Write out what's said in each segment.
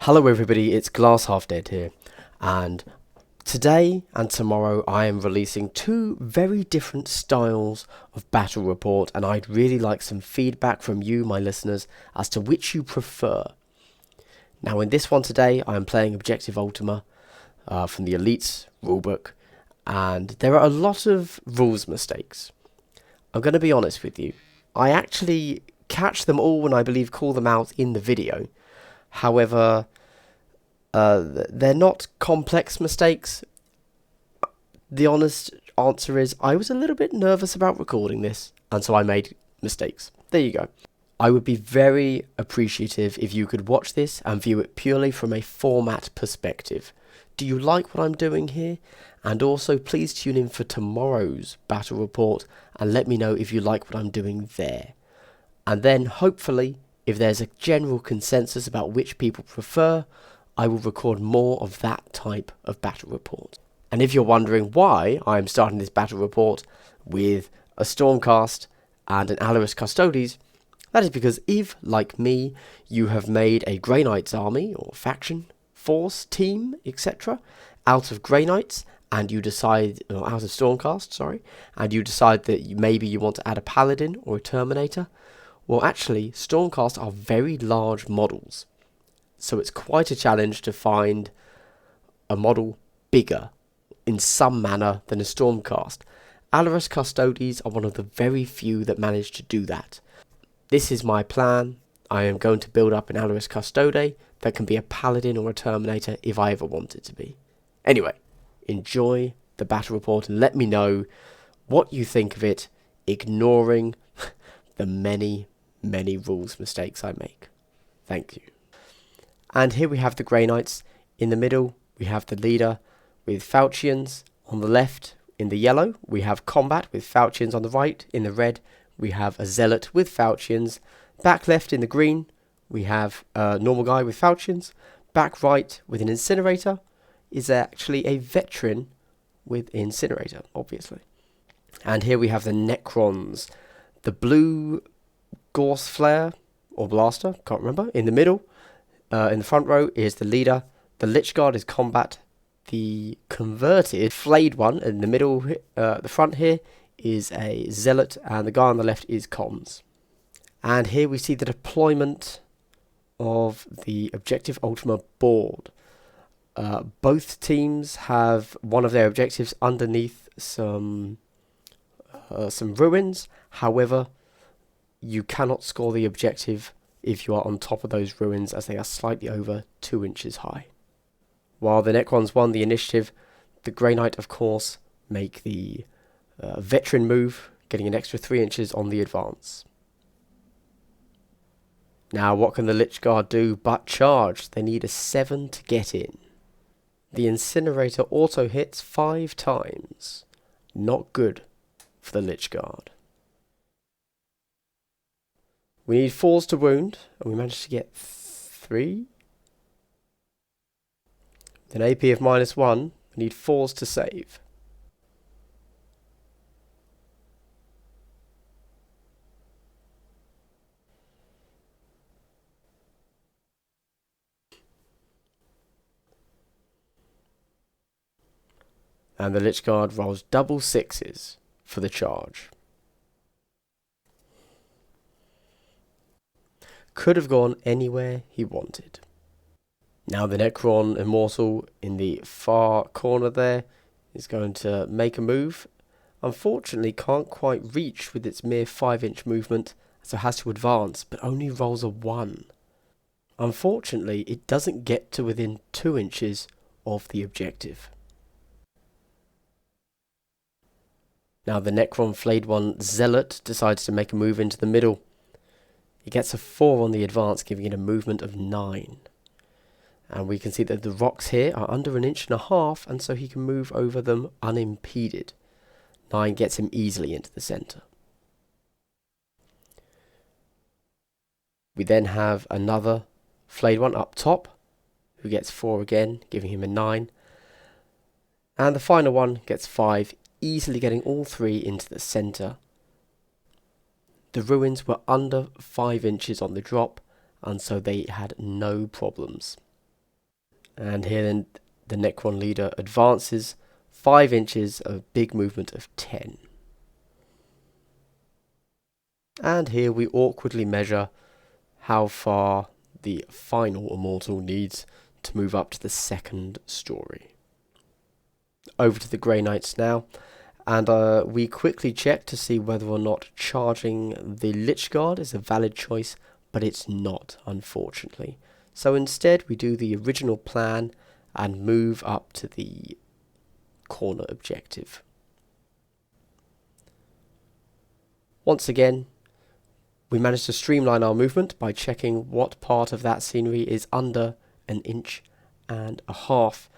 Hello everybody, it's Glass Half Dead here, and today and tomorrow I am releasing two very different styles of battle report, and I'd really like some feedback from you, my listeners, as to which you prefer. Now in this one today I am playing Objective Ultima from the Elites rulebook, and there are a lot of rules mistakes. I'm going to be honest with you, I actually catch them all and I believe call them out in the video. However, they're not complex mistakes. The honest answer is I was a little bit nervous about recording this, and so I made mistakes. There you go. I would be very appreciative if you could watch this and view it purely from a format perspective. Do you like what I'm doing here? And also please tune in for tomorrow's battle report and let me know if you like what I'm doing there. And then hopefully, if there's a general consensus about which people prefer, I will record more of that type of battle report. And if you're wondering why I'm starting this battle report with a Stormcast and an Allarus Custodes, that is because if, like me, you have made a Grey Knights army or faction, force, team, etc. out of Grey Knights, and you decide, or out of Stormcast, sorry, and you decide that maybe you want to add a Paladin or a Terminator, well actually, Stormcast are very large models. So it's quite a challenge to find a model bigger in some manner than a Stormcast. Allarus Custodes are one of the very few that manage to do that. This is my plan. I am going to build up an Allarus Custode that can be a Paladin or a Terminator if I ever want it to be. Anyway, enjoy the battle report and let me know what you think of it, ignoring the many rules mistakes I make. Thank you. And here we have the Grey Knights. In the middle, we have the leader with Falchions. On the left, in the yellow, we have combat with Falchions. On the right, in the red, we have a Zealot with Falchions. Back left, in the green, we have a normal guy with Falchions. Back right, with an Incinerator, is actually a Veteran with Incinerator, obviously. And here we have the Necrons. The blue Gorse Flare, or Blaster, can't remember, in the middle. In the front row is the leader. The Lich Guard is combat. The converted flayed one in the middle, the front here, is a Zealot, and the guy on the left is comms. And here we see the deployment of the Objective Ultima board. Both teams have one of their objectives underneath some ruins. However, you cannot score the objective if you are on top of those ruins, as they are slightly over 2 inches high. While the Necrons won the initiative, the Grey Knight, of course, make the veteran move, getting an extra 3 inches on the advance. Now, what can the Lich Guard do but charge? They need a 7 to get in. The Incinerator auto hits 5 times. Not good for the Lich Guard. We need 4s to wound, and we managed to get 3. With an AP of -1, we need 4s to save. And the Lich Guard rolls double 6s for the charge. Could have gone anywhere he wanted. Now the Necron Immortal in the far corner there is going to make a move. Unfortunately can't quite reach with its mere 5-inch movement, so has to advance, but only rolls a 1. Unfortunately, it doesn't get to within 2 inches of the objective. Now the Necron Flayed One Zealot decides to make a move into the middle. He gets a 4 on the advance, giving it a movement of 9. And we can see that the rocks here are under 1.5 inches, and so he can move over them unimpeded. 9 gets him easily into the centre. We then have another Flayed One up top, who gets 4 again, giving him a 9. And the final one gets 5, easily getting all 3 into the centre. The ruins were under 5 inches on the drop, and so they had no problems. And here then the Necron leader advances 5 inches, a big movement of 10. And here we awkwardly measure how far the final immortal needs to move up to the second story. Over to the Grey Knights now, and we quickly check to see whether or not charging the Lich Guard is a valid choice, but it's not, unfortunately. So instead we do the original plan and move up to the corner objective. Once again, we managed to streamline our movement by checking what part of that scenery is under 1.5 inches.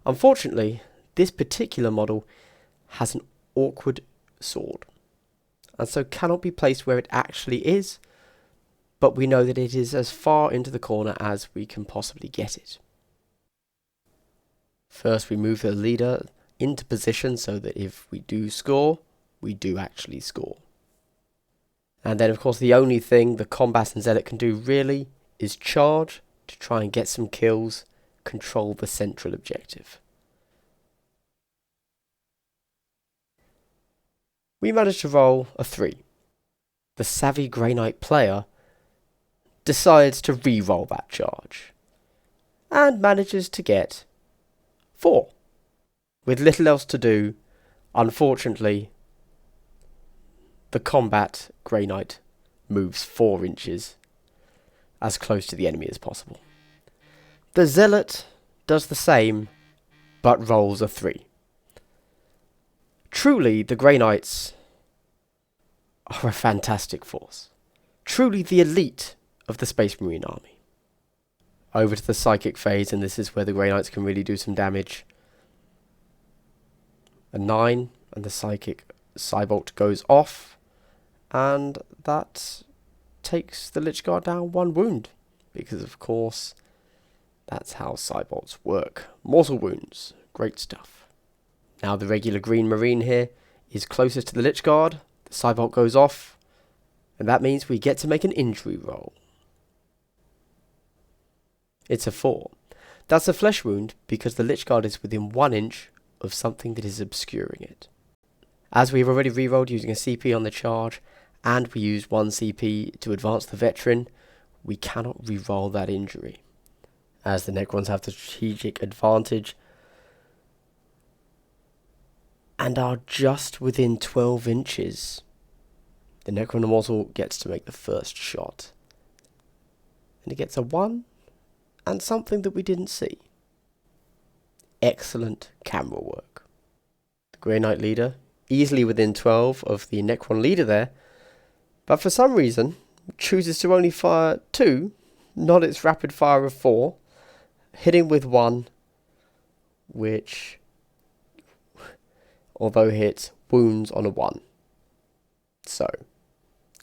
Unfortunately, this particular model has an awkward sword, and so cannot be placed where it actually is, but we know that it is as far into the corner as we can possibly get it. First we move the leader into position so that if we do score, we do actually score. And then of course the only thing the combatant zealot can do really is charge to try and get some kills, control the central objective. We managed to roll a 3. The savvy Grey Knight player decides to re-roll that charge and manages to get 4. With little else to do, unfortunately, the combat Grey Knight moves 4 inches as close to the enemy as possible. The Zealot does the same, but rolls a 3. Truly, the Grey Knights are a fantastic force. Truly the elite of the Space Marine army. Over to the psychic phase, and this is where the Grey Knights can really do some damage. A 9, and the psychic Cybolt goes off, and that takes the Lich Guard down 1 wound, because of course that's how Cybolts work. Mortal wounds, great stuff. Now the regular Green Marine here is closest to the Lich Guard, the Cybolt goes off, and that means we get to make an injury roll. It's a 4. That's a flesh wound because the Lich Guard is within 1 inch of something that is obscuring it. As we've already rerolled using a CP on the charge, and we used 1 CP to advance the veteran, we cannot reroll that injury, as the Necrons have the strategic advantage and are just within 12 inches. The Necron Immortal gets to make the first shot, and it gets a 1 and something that we didn't see. Excellent camera work. The Grey Knight leader easily within 12 of the Necron leader there, but for some reason chooses to only fire 2, not its rapid fire of 4, hitting with 1, which, although hits, wounds on a 1. So,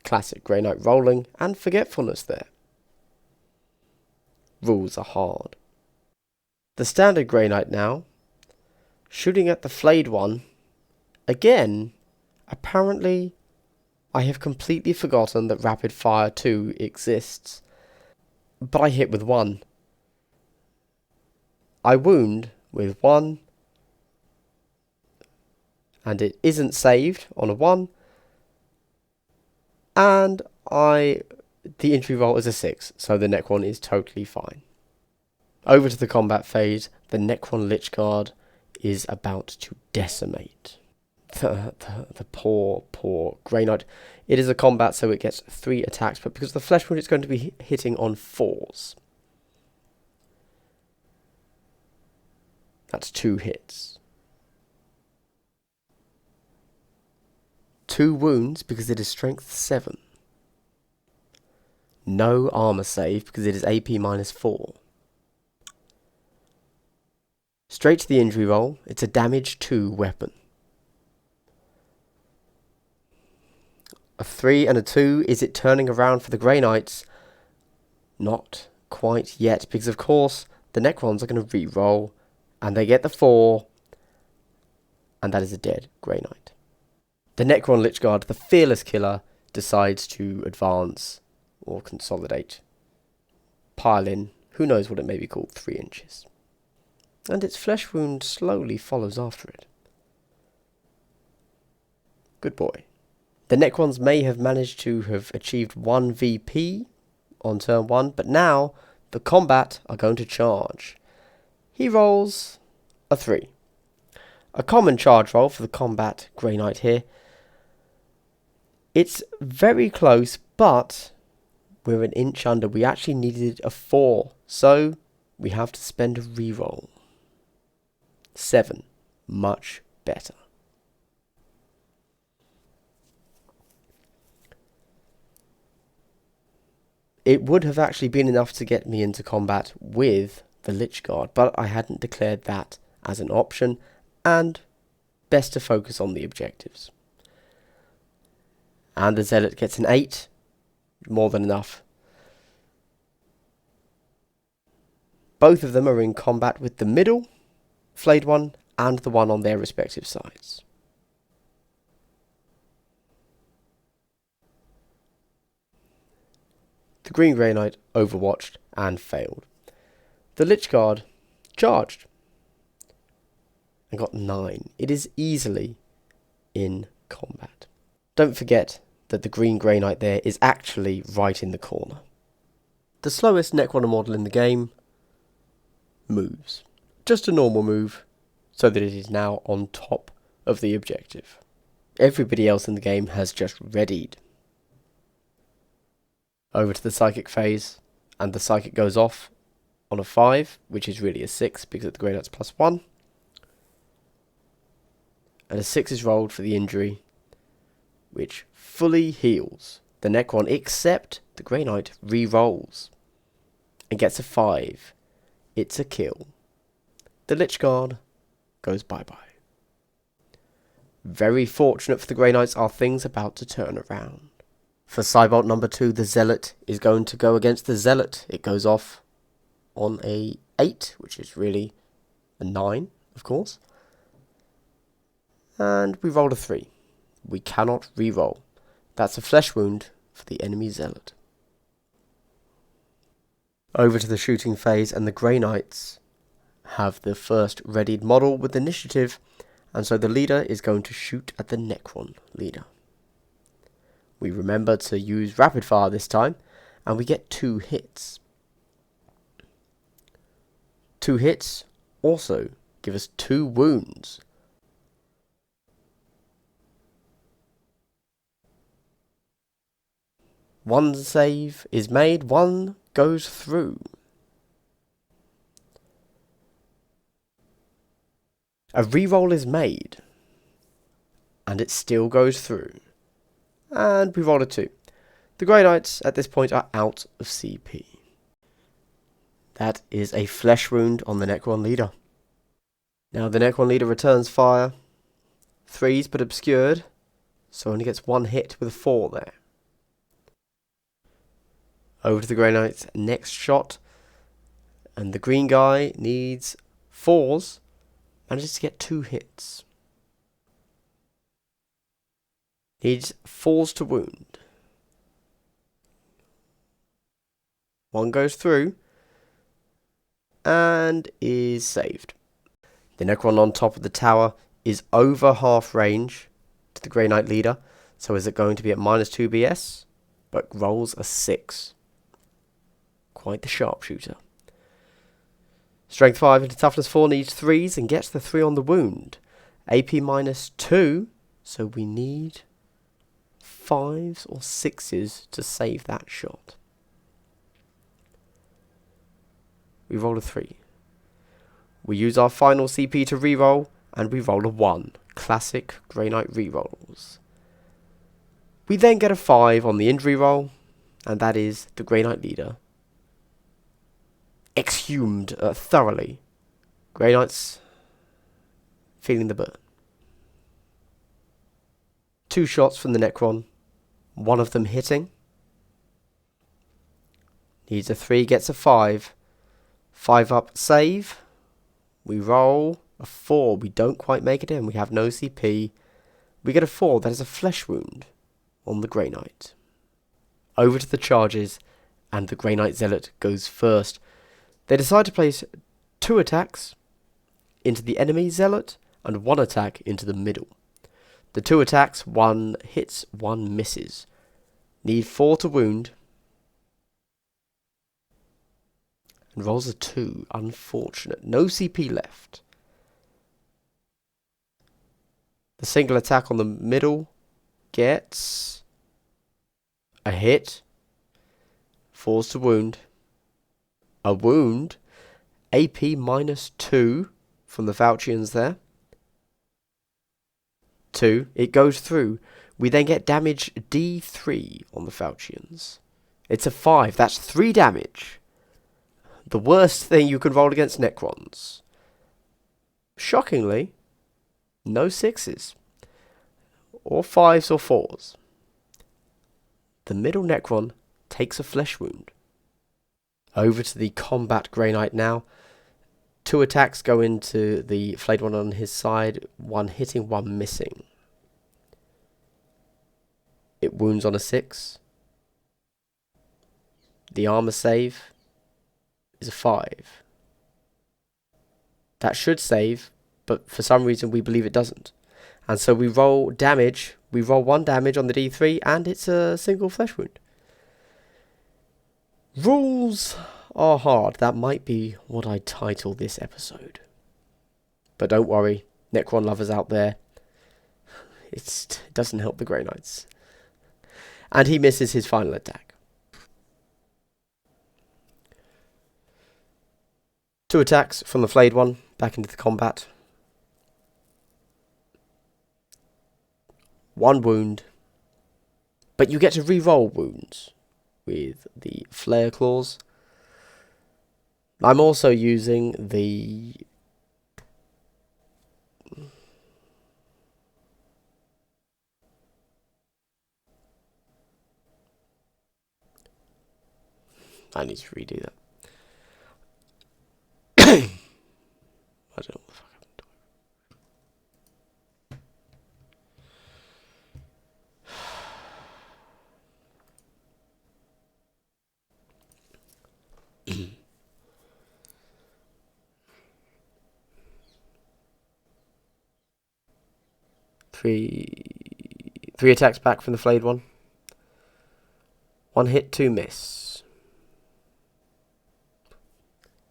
classic Grey Knight rolling and forgetfulness there. Rules are hard. The standard Grey Knight now, shooting at the flayed one. Again, apparently I have completely forgotten that rapid fire 2 exists, but I hit with 1. I wound with 1, and it isn't saved on a 1, and the injury roll is a 6, so the Necron is totally fine. Over to the combat phase, the Necron Lich Guard is about to decimate the poor Grey Knight. It is a combat, so it gets 3 attacks, but because of the flesh wound, it's going to be hitting on 4s. That's 2 hits. 2 wounds because it is strength 7. No armor save because it is AP -4. Straight to the injury roll. It's a damage 2 weapon. A 3 and a 2. Is it turning around for the Grey Knights? Not quite yet, because of course the Necrons are going to re-roll, and they get the 4, and that is a dead Grey Knight. The Necron Lich Guard, the fearless killer, decides to advance or consolidate, pile in, who knows what it may be called, 3 inches. and its flesh wound slowly follows after it. Good boy. The Necrons may have managed to have achieved 1 VP on turn 1, but now the combat are going to charge. He rolls a 3. A common charge roll for the combat Grey Knight here. It's very close, but we're an inch under. We actually needed a 4, so we have to spend a reroll. 7. Much better. It would have actually been enough to get me into combat with the Lich Guard, but I hadn't declared that as an option, and best to focus on the objectives. And the Zealot gets an 8, more than enough. Both of them are in combat with the middle flayed one and the one on their respective sides. The Green Grey Knight overwatched and failed. The Lich Guard charged and got 9. It is easily in combat. Don't forget that the Green Grey Knight there is actually right in the corner. The slowest Necron model in the game moves. Just a normal move, so that it is now on top of the objective. Everybody else in the game has just readied. Over to the Psychic phase, and the Psychic goes off on a 5, which is really a 6 because the Grey Knight's +1. And a 6 is rolled for the injury, which fully heals the Necron, except the Grey Knight re-rolls and gets a 5. It's a kill. The Lich Guard goes bye-bye. Very fortunate for the Grey Knights are things about to turn around. For Cybolt number 2, the Zealot is going to go against the Zealot. It goes off on a 8, which is really a 9, of course. And we rolled a 3. We cannot re-roll. That's a flesh wound for the enemy Zealot. Over to the shooting phase, and the Grey Knights have the first readied model with initiative, and so the leader is going to shoot at the Necron leader. We remember to use rapid fire this time, and we get 2 hits. 2 hits also give us 2 wounds. One save is made, 1 goes through. A reroll is made, and it still goes through. And we roll a 2. The Grey Knights at this point are out of CP. That is a flesh wound on the Necron leader. Now the Necron leader returns fire. 3's but obscured, so only gets 1 hit with a 4 there. Over to the Grey Knight's next shot, and the green guy needs 4's, manages to get 2 hits. Needs 4's to wound. 1 goes through, and is saved. The Necron on top of the tower is over half range to the Grey Knight leader, so is it going to be at -2 BS, but rolls a 6. Quite the sharpshooter. Strength 5 into toughness 4 needs 3's and gets the 3 on the wound. AP -2, so we need 5's or 6's to save that shot. We roll a 3. We use our final CP to reroll, and we roll a 1. Classic Grey Knight rerolls. We then get a 5 on the injury roll, and that is the Grey Knight leader exhumed thoroughly. Grey Knights feeling the burn. 2 shots from the Necron, 1 of them hitting. Needs a 3, gets a 5. 5 up, save. We roll a 4. We don't quite make it in. We have no CP. We get a 4. That is a flesh wound on the Grey Knight. Over to the charges, and the Grey Knight Zealot goes first. They decide to place 2 attacks into the enemy zealot, and 1 attack into the middle. The 2 attacks, 1 hits, 1 misses. Need 4 to wound. And rolls a 2. Unfortunate. No CP left. The single attack on the middle gets a hit. 4 to wound. A wound. AP -2 from the Falchions there. 2. It goes through. We then get damage D3 on the Falchions. It's a 5. That's 3 damage. The worst thing you can roll against Necrons. Shockingly, no 6s. Or 5s or 4s. The middle Necron takes a flesh wound. Over to the combat Grey Knight now. 2 attacks go into the flayed one on his side. 1 hitting, 1 missing. It wounds on a 6. The armor save is a 5. That should save, but for some reason we believe it doesn't. And so we roll damage. We roll 1 damage on the D3, and it's a single flesh wound. Rules are hard. That might be what I title this episode. But don't worry, Necron lovers out there. It doesn't help the Grey Knights. And he misses his final attack. 2 attacks from the flayed one, back into the combat. 1 wound. But you get to re-roll wounds with the Flare Claws. I'm also using the I need to redo that. I don't know what the fuck happened. 3 attacks back from the flayed one. 1 hit, 2 miss.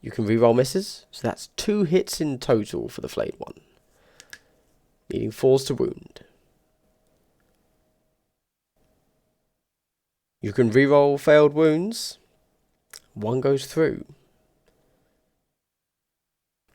You can reroll misses, so that's 2 hits in total for the flayed one. Needing 4s to wound. You can reroll failed wounds. 1 goes through.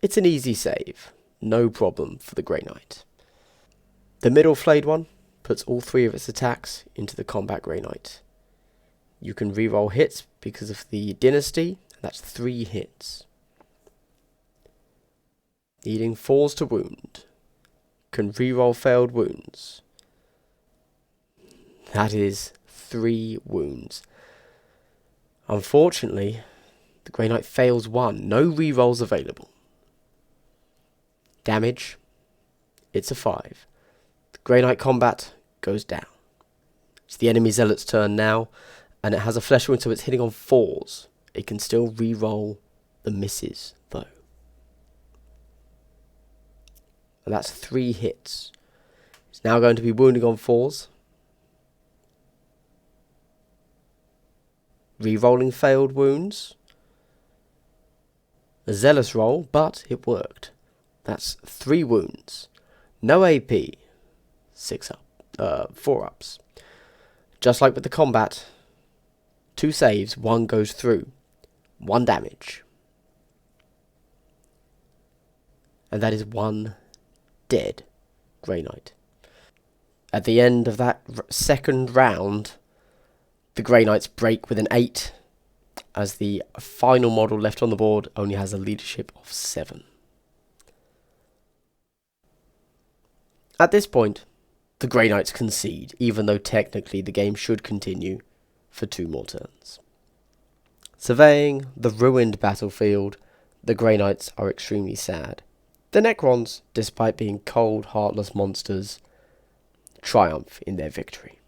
It's an easy save. No problem for the Grey Knight. The middle flayed one puts all 3 of its attacks into the combat Grey Knight. You can reroll hits because of the dynasty. That's 3 hits. Needing 4s to wound. Can reroll failed wounds. That is 3 wounds. Unfortunately, the Grey Knight fails 1. No rerolls available. Damage. It's a 5. The Grey Knight combat goes down. It's the enemy zealot's turn now, and it has a flesh wound, so it's hitting on 4s. It can still re-roll the misses, though. And that's 3 hits. It's now going to be wounding on 4s. Re-rolling failed wounds. A zealous roll, but it worked. That's 3 wounds. No AP. 4 ups. Just like with the combat. 2 saves, 1 goes through. 1 damage. And that is 1 dead Grey Knight. At the end of that second round, the Grey Knights break with an 8, as the final model left on the board only has a leadership of 7. At this point, the Grey Knights concede, even though technically the game should continue for 2 more turns. Surveying the ruined battlefield, the Grey Knights are extremely sad. The Necrons, despite being cold, heartless monsters, triumph in their victory.